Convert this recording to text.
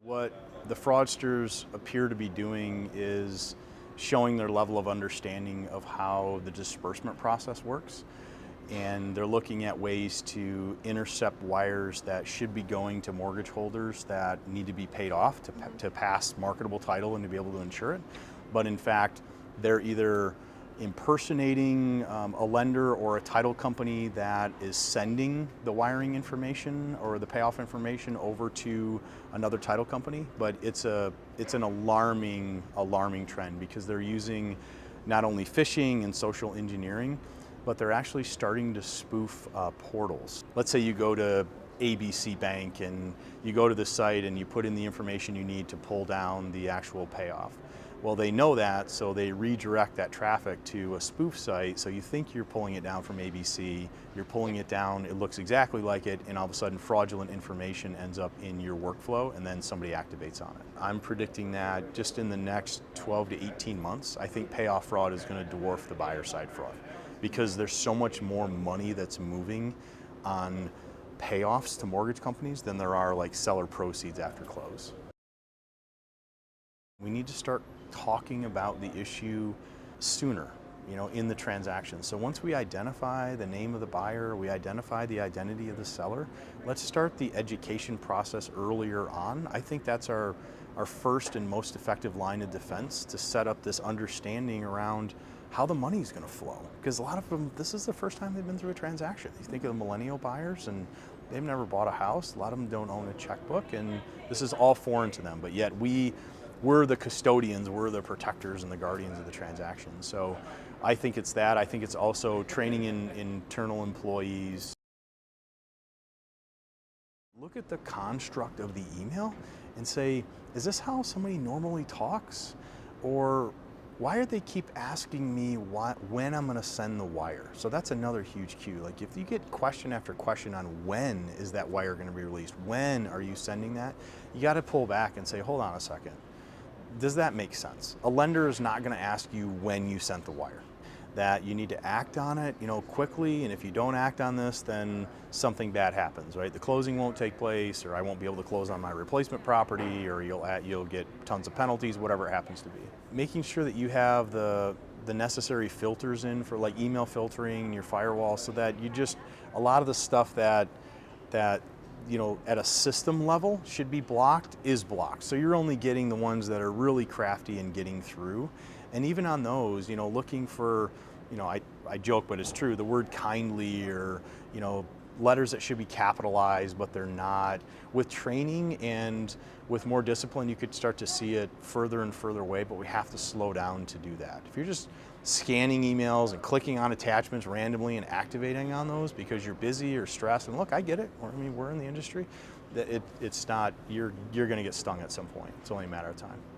What the fraudsters appear to be doing is showing their level of understanding of how the disbursement process works. And they're looking at ways to intercept wires that should be going to mortgage holders that need to be paid off to pass marketable title and to be able to insure it. But in fact, they're either impersonating a lender or a title company that is sending the wiring information or the payoff information over to another title company. But it's an alarming trend, because they're using not only phishing and social engineering, but they're actually starting to spoof portals. Let's say you go to ABC Bank and you go to the site and you put in the information you need to pull down the actual payoff. Well, they know that, so they redirect that traffic to a spoof site. So you think you're pulling it down from ABC, you're pulling it down, it looks exactly like it, and all of a sudden fraudulent information ends up in your workflow, and then somebody activates on it. I'm predicting that just in the next 12 to 18 months, I think payoff fraud is going to dwarf the buyer side fraud, because there's so much more money that's moving on payoffs to mortgage companies than there are like seller proceeds after close. We need to start talking about the issue sooner, in the transaction. So once we identify the name of the buyer, we identify the identity of the seller, let's start the education process earlier on. I think that's our first and most effective line of defense, to set up this understanding around how the money is going to flow. Because a lot of them, this is the first time they've been through a transaction. You think of the millennial buyers, and they've never bought a house. A lot of them don't own a checkbook, and this is all foreign to them. But yet we're the custodians, we're the protectors and the guardians of the transaction. So I think it's that. I think it's also training in internal employees. Look at the construct of the email and say, is this how somebody normally talks? Or why do they keep asking me when I'm going to send the wire? So that's another huge cue. Like, if you get question after question on when is that wire going to be released, when are you sending that, you got to pull back and say, hold on a second. Does that make sense? A lender is not going to ask you when you sent the wire. That you need to act on it, quickly, and if you don't act on this, then something bad happens, right? The closing won't take place, or I won't be able to close on my replacement property, or you'll get tons of penalties, whatever it happens to be. Making sure that you have the necessary filters in for like email filtering, your firewall, so that a lot of the stuff that at a system level should be blocked is blocked. So you're only getting the ones that are really crafty and getting through. And even on those, looking for, I joke, but it's true, the word kindly, or, letters that should be capitalized, but they're not. With training and with more discipline, you could start to see it further and further away, but we have to slow down to do that. If you're just scanning emails and clicking on attachments randomly and activating on those because you're busy or stressed, and look, I get it, we're in the industry, that it's not, you're gonna get stung at some point. It's only a matter of time.